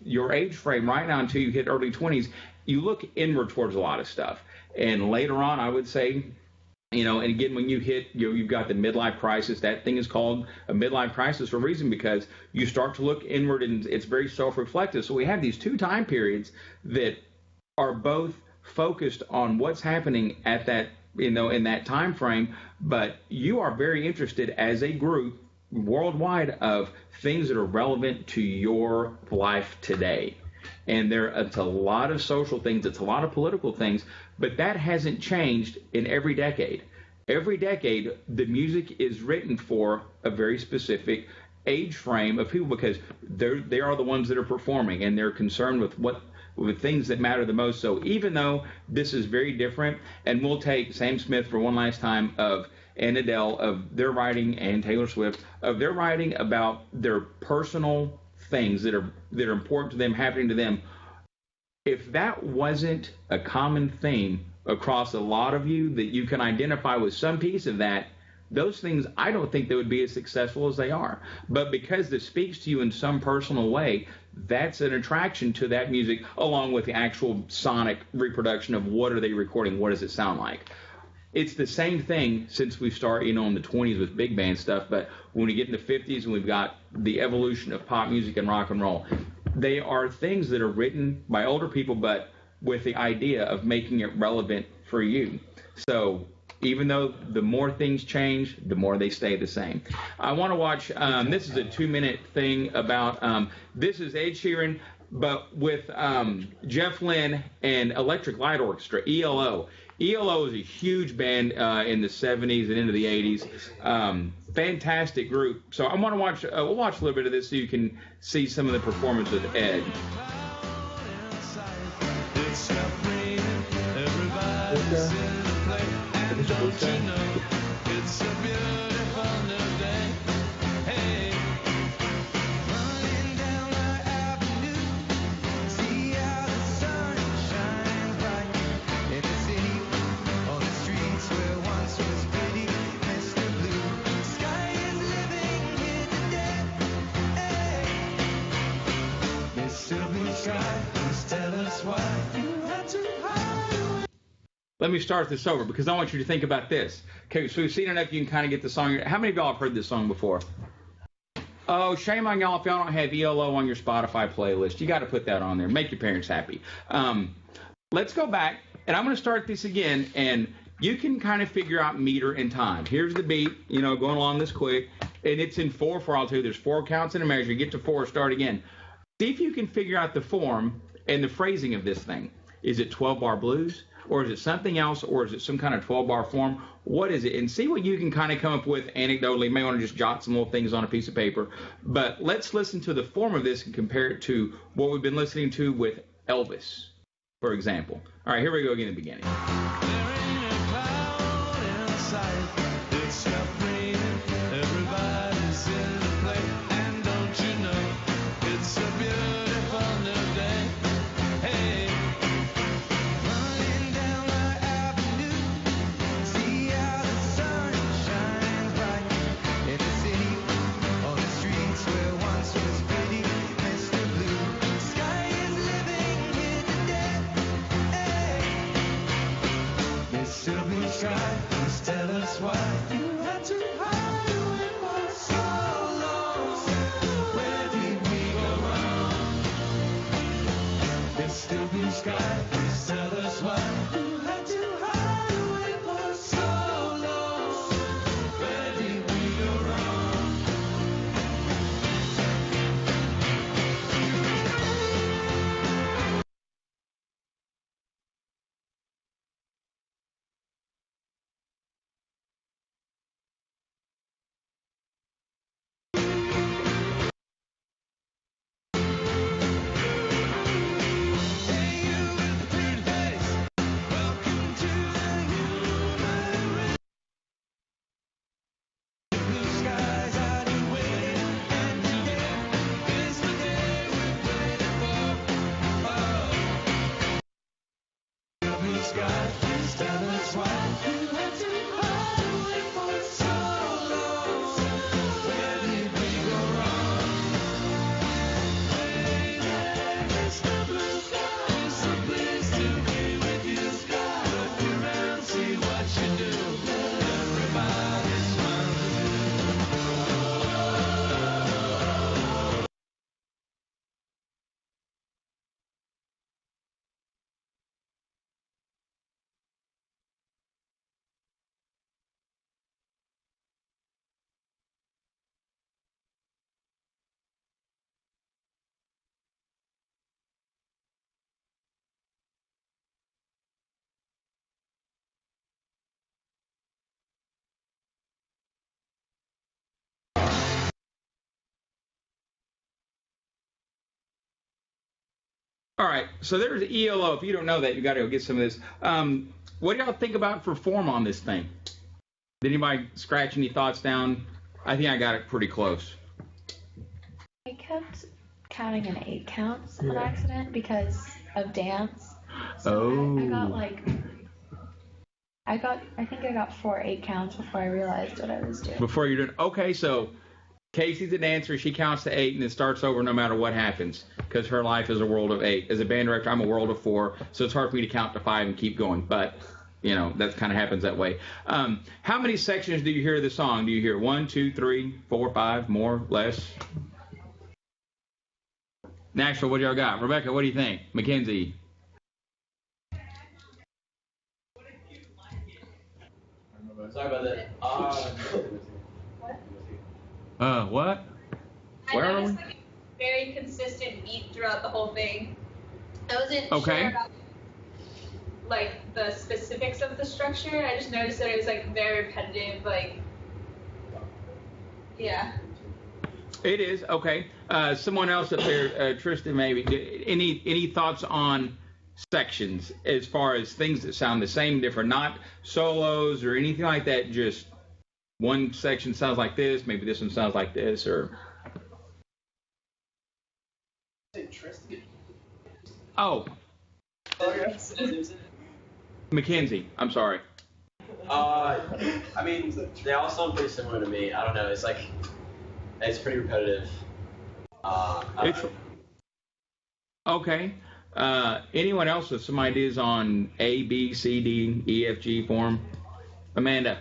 frame right now until you hit early 20s, you look inward towards a lot of stuff. And later on, I would say, you know, and again, when you hit, you've got the midlife crisis. That thing is called a midlife crisis for a reason, because you start to look inward, and it's very self-reflective. So we have these two time periods that are both focused on what's happening at that, you know, in that time frame. But you are very interested as a group worldwide of things that are relevant to your life today. And it's a lot of social things, it's a lot of political things, but that hasn't changed in every decade. Every decade, the music is written for a very specific age frame of people, because they are the ones that are performing, and they're concerned with things that matter the most. So even though this is very different, and we'll take Sam Smith for one last time and Adele of their writing, and Taylor Swift of their writing about their personal things that are important to them, happening to them. If that wasn't a common theme across a lot of you, that you can identify with some piece of that, those things, I don't think they would be as successful as they are. But because this speaks to you in some personal way, that's an attraction to that music, along with the actual sonic reproduction of what are they recording, what does it sound like. It's the same thing since we start, you know, in the 20s with big band stuff, but when we get in the 50s and we've got the evolution of pop music and rock and roll, they are things that are written by older people, but with the idea of making it relevant for you. So even though the more things change, the more they stay the same. I want to watch, this is a 2-minute thing about, this is Ed Sheeran, but with Jeff Lynne and Electric Light Orchestra, ELO. ELO is a huge band in the 70s and into the 80s. Fantastic group. So I want to watch, we'll watch a little bit of this so you can see some of the performance of Ed. Let me start this over because I want you to think about this. Okay, so we've seen enough, you can kind of get the song. How many of y'all have heard this song before? Oh, shame on y'all if y'all don't have ELO on your Spotify playlist. You got to put that on there. Make your parents happy. Let's go back, and I'm going to start this again, and you can kind of figure out meter and time. Here's the beat, you know, going along this quick, and it's in 4/4 too. There's 4 counts in a measure. You get to 4, start again. See if you can figure out the form and the phrasing of this thing. Is it 12-bar blues, or is it something else, or is it some kind of 12-bar form? What is it? And see what you can kind of come up with anecdotally. You may want to just jot some little things on a piece of paper. But let's listen to the form of this and compare it to what we've been listening to with Elvis, for example. All right, here we go again at the beginning. Tell us why you had to hide away for so long. Where did we go wrong? Mr. Blue Sky, please tell us why you had to hide away for so long. Where did we go wrong? All right, so there's ELO. If you don't know that, you got to go get some of this. What do y'all think about for form on this thing? Did anybody scratch any thoughts down? I think I got it pretty close. I kept counting in 8 counts on accident because of dance. So I think I got 4 8 counts before I realized what I was doing. Before you're doing, okay, so Casey's a dancer. She counts to 8 and then starts over no matter what happens because her life is a world of 8. As a band director, I'm a world of 4, so it's hard for me to count to 5 and keep going. But, you know, that kind of happens that way. How many sections do you hear of the song? Do you hear 1, 2, 3, 4, 5, more, less? Nashville, what y'all got? Rebecca, what do you think? Mackenzie? Sorry about that. What? Where are we? Like a very consistent beat throughout the whole thing. I wasn't sure about like the specifics of the structure. I just noticed that it was like very repetitive. Like, yeah. It is okay. Someone else up there, Tristan, maybe. Any thoughts on sections as far as things that sound the same, different, not solos or anything like that? Just one section sounds like this, maybe this one sounds like this, or. Oh. Mackenzie, I'm sorry. I mean, they all sound pretty similar to me. I don't know. It's like, it's pretty repetitive. Okay. Anyone else with some ideas on A, B, C, D, E, F, G form? Amanda.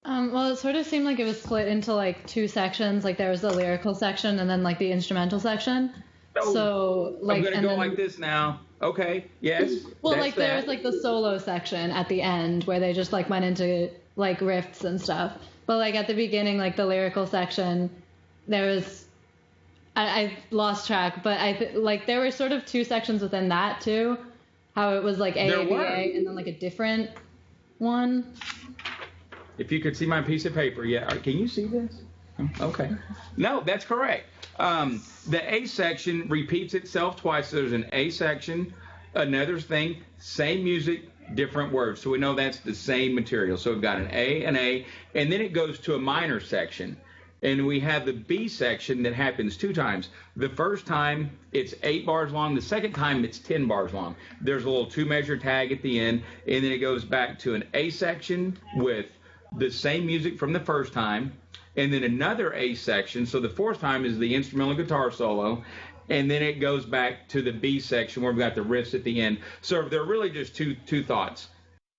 Well, it sort of seemed like it was split into like 2 sections. Like there was the lyrical section and then like the instrumental section. So like, I'm gonna and go then, like this now. Okay, yes. well, that's like there that. was like the solo section at the end where they just like went into like riffs and stuff. But like at the beginning, like the lyrical section, there was I lost track, but like there were sort of two sections within that too. How it was like A, There A, B, were. A, and then like a different one. If you could see my piece of paper, yeah. Can you see this? Okay. No, that's correct. The A section repeats itself twice. There's an A section, another thing, same music, different words. So we know that's the same material. So we've got an A, and then it goes to a minor section. And we have the B section that happens two times. The first time, it's 8 bars long. The second time, it's 10 bars long. There's a little 2-measure tag at the end, and then it goes back to an A section with the same music from the first time, and then another A section. So the fourth time is the instrumental guitar solo, and then it goes back to the B section where we've got the riffs at the end. So they're really just two thoughts.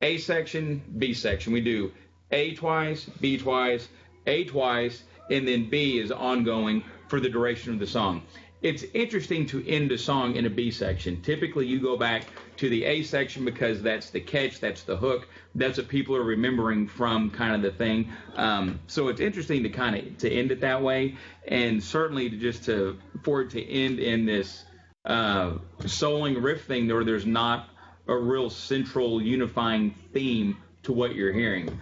A section, B section. We do A twice, B twice, A twice, and then B is ongoing for the duration of the song. It's interesting to end a song in a B section. Typically, you go back to the A section because that's the catch, that's the hook, that's what people are remembering from kind of the thing. So it's interesting to kind of to end it that way, and certainly for it to end in this souling riff thing where there's not a real central unifying theme to what you're hearing.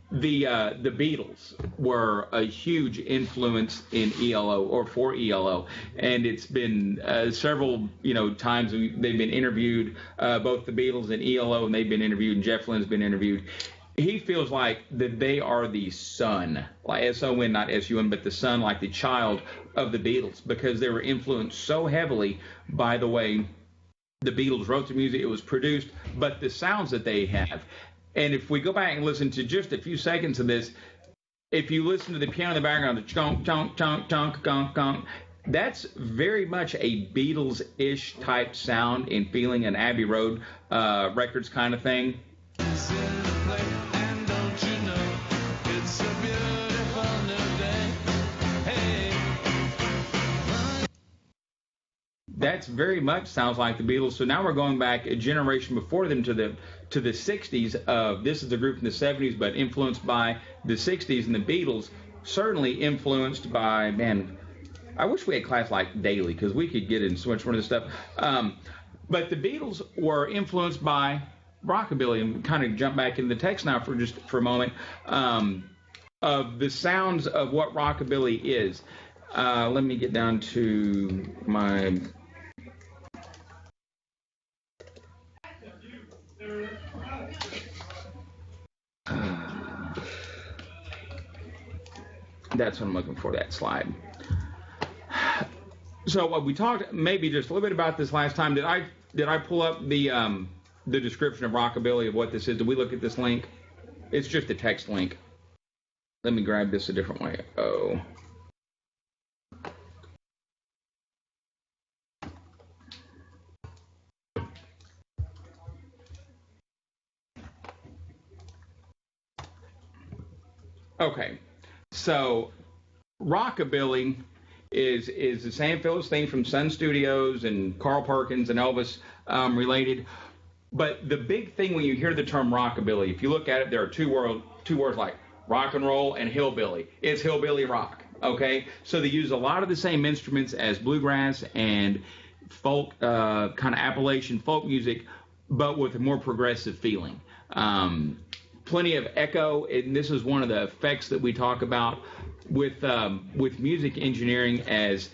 The Beatles were a huge influence in ELO or for ELO, and it's been several times they've been interviewed, both the Beatles and ELO, and they've been interviewed, and Jeff Lynne's been interviewed. He feels like that they are the son, like S-O-N, not S-U-N, but the son, like the child of the Beatles, because they were influenced so heavily by the way the Beatles wrote the music, it was produced, but the sounds that they have. And if we go back and listen to just a few seconds of this, if you listen to the piano in the background, the chonk, chonk, chonk, chonk, chonk, chonk, that's very much a Beatles-ish type sound and feeling, an Abbey Road Records kind of thing. That's very much sounds like the Beatles. So now we're going back a generation before them to the 60s. This is a group from the 70s, but influenced by the 60s, and the Beatles certainly influenced by, man, I wish we had class like daily because we could get in so much more of this stuff. But the Beatles were influenced by rockabilly, and kind of jump back into the text now for a moment of the sounds of what rockabilly is. Let me get down to my. That's what I'm looking for, that slide. So we talked maybe just a little bit about this last time. Did I pull up the description of rockabilly of what this is? Did we look at this link? It's just a text link. Let me grab this a different way. Oh. Okay, so rockabilly is the Sam Phillips thing from Sun Studios and Carl Perkins and Elvis related. But the big thing when you hear the term rockabilly, if you look at it, there are two words like rock and roll and hillbilly. It's hillbilly rock, okay? So they use a lot of the same instruments as bluegrass and folk, kind of Appalachian folk music, but with a more progressive feeling. Plenty of echo, and this is one of the effects that we talk about with music engineering as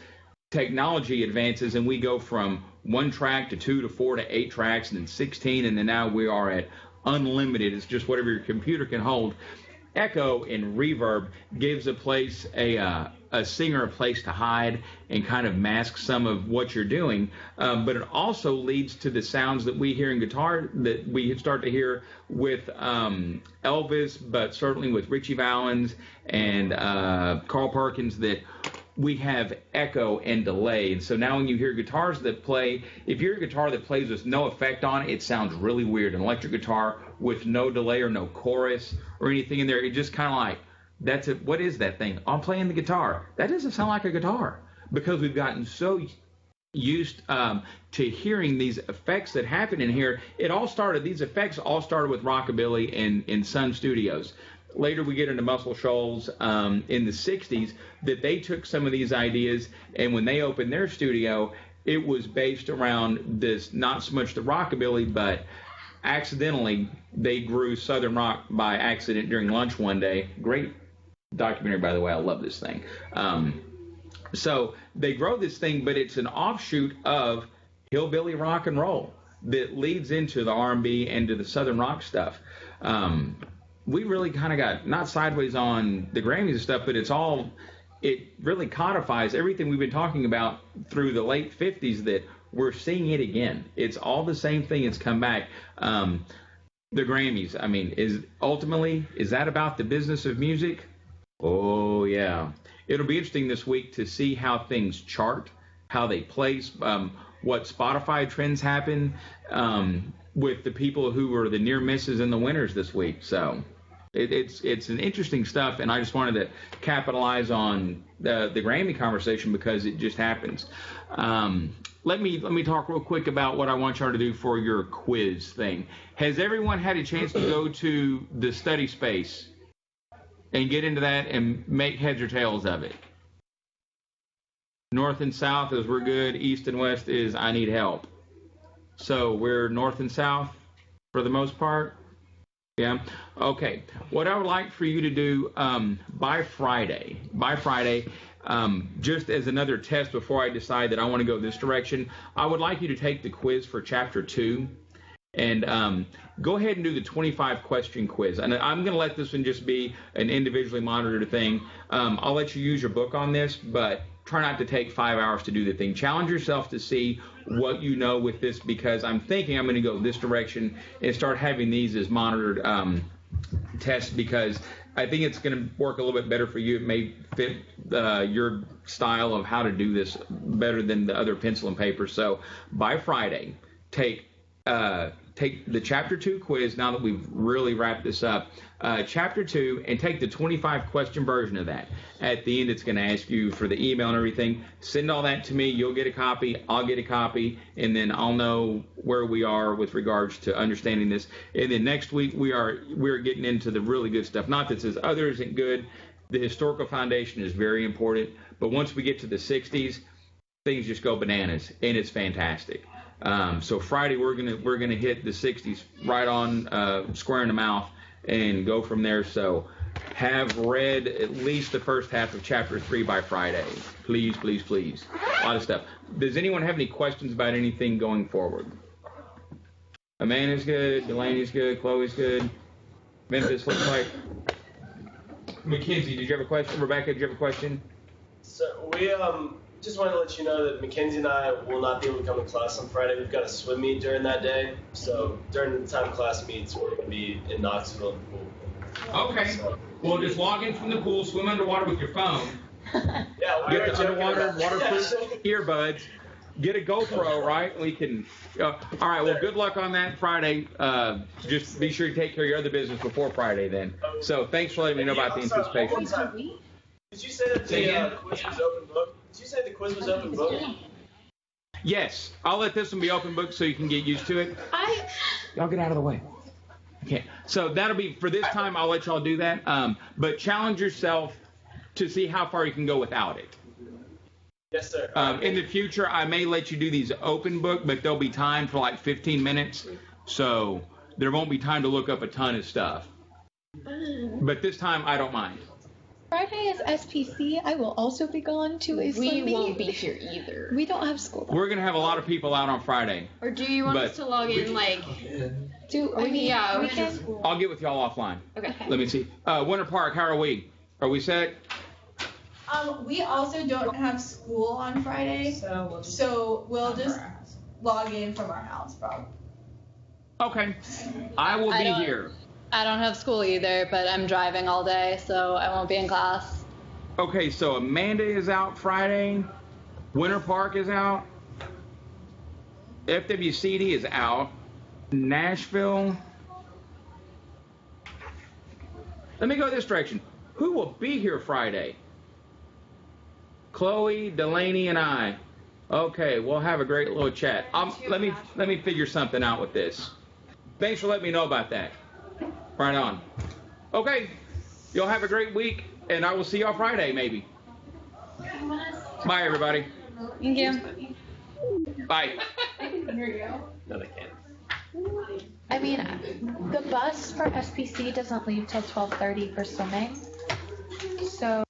technology advances, and we go from 1 track to 2 to 4 to 8 tracks, and then 16, and then now we are at unlimited. It's just whatever your computer can hold. Echo and reverb gives a singer a place to hide and kind of mask some of what you're doing, but it also leads to the sounds that we hear in guitar that we start to hear with Elvis, but certainly with Ritchie Valens and Carl Perkins, that we have echo and delay. And so now when you hear guitars that play, if you're a guitar that plays with no effect on it, it sounds really weird. An electric guitar with no delay or no chorus or anything in there, it just kind of like, what is that thing? I'm playing the guitar. That doesn't sound like a guitar. because we've gotten so used to hearing these effects that happen in here. These effects all started with rockabilly in Sun Studios. Later we get into Muscle Shoals in the 60s, that they took some of these ideas, and when they opened their studio, it was based around this, not so much the rockabilly, but accidentally they grew Southern rock by accident during lunch one day. Great documentary, by the way. I love this thing. So they grow this thing, but it's an offshoot of hillbilly rock and roll that leads into the R&B and to the Southern rock stuff. We really kind of got not sideways on the Grammys and stuff, but it really codifies everything we've been talking about through the late 50s, that we're seeing it again. It's all the same thing. It's come back. The Grammys, I mean, is that about the business of music? Oh, yeah. It'll be interesting this week to see how things chart, how they place, what Spotify trends happen with the people who were the near misses and the winners this week. So it's an interesting stuff, and I just wanted to capitalize on the Grammy conversation because it just happens. Let me talk real quick about what I want y'all to do for your quiz thing. Has everyone had a chance to go to the study space and get into that and make heads or tails of it? North and south is we're good. East and west is I need help. So we're north and south for the most part. Yeah. Okay. What I would like for you to do by Friday, just as another test before I decide that I want to go this direction, I would like you to take the quiz for Chapter 2 and go ahead and do the 25-question quiz. And I'm going to let this one just be an individually monitored thing. I'll let you use your book on this, but try not to take 5 hours to do the thing. Challenge yourself to see what you know with this, because I'm thinking I'm going to go this direction and start having these as monitored tests, because I think it's going to work a little bit better for you. It may fit your style of how to do this better than the other pencil and paper. So by Friday, take the Chapter 2 quiz, now that we've really wrapped this up, Chapter 2, and take the 25-question version of that. At the end, it's going to ask you for the email and everything. Send all that to me. You'll get a copy. I'll get a copy, and then I'll know where we are with regards to understanding this. And then next week, we're getting into the really good stuff. Not that this other isn't good. The historical foundation is very important. But once we get to the 60s, things just go bananas, and it's fantastic. So Friday we're gonna hit the 60s right on square in the mouth and go from there. So have read at least the first half of Chapter 3 by Friday. Please, please, please. A lot of stuff. Does anyone have any questions about anything going forward? Amanda's good. Delaney's good. Chloe's good. Memphis looks like. Mackenzie, did you have a question? Rebecca, did you have a question? So we just wanted to let you know that Mackenzie and I will not be able to come to class on Friday. We've got a swim meet during that day. So during the time class meets, we're going to be in Knoxville in the pool. Okay. Well, just log in from the pool, swim underwater with your phone. Yeah, get the underwater waterproof earbuds. Get a GoPro, right? We can. All right. Well, good luck on that Friday. Just be sure to take care of your other business before Friday, then. So thanks for letting me know about the anticipation. Did you say that the quiz was open book? Did you say the quiz was open book? Yes. I'll let this one be open book so you can get used to it. Y'all get out of the way. Okay. So that'll be for this time. I'll let y'all do that. But challenge yourself to see how far you can go without it. Yes, sir. In the future, I may let you do these open book, but there'll be time for like 15 minutes. So there won't be time to look up a ton of stuff. But this time, I don't mind. Friday is SPC. I will also be gone to a swim meet. won't be here either. We don't have school. We're going to have a lot of people out on Friday. Or do you want us to log in, like... I'll get with y'all offline. Okay. Let me see. Winter Park, how are we? Are we set? We also don't have school on Friday, so we'll just log in from our house, probably. Okay. I will be here. I don't have school either, but I'm driving all day, so I won't be in class. Okay, so Amanda is out Friday. Winter Park is out. FWCD is out. Nashville. Let me go this direction. Who will be here Friday? Chloe, Delaney, and I. Okay, we'll have a great little chat. Let me figure something out with this. Thanks for letting me know about that. Right on. Okay, y'all have a great week, and I will see y'all Friday maybe. Bye, everybody. Thank you. Bye. No, they can't. I mean, the bus for SPC doesn't leave till 12:30 for swimming, so.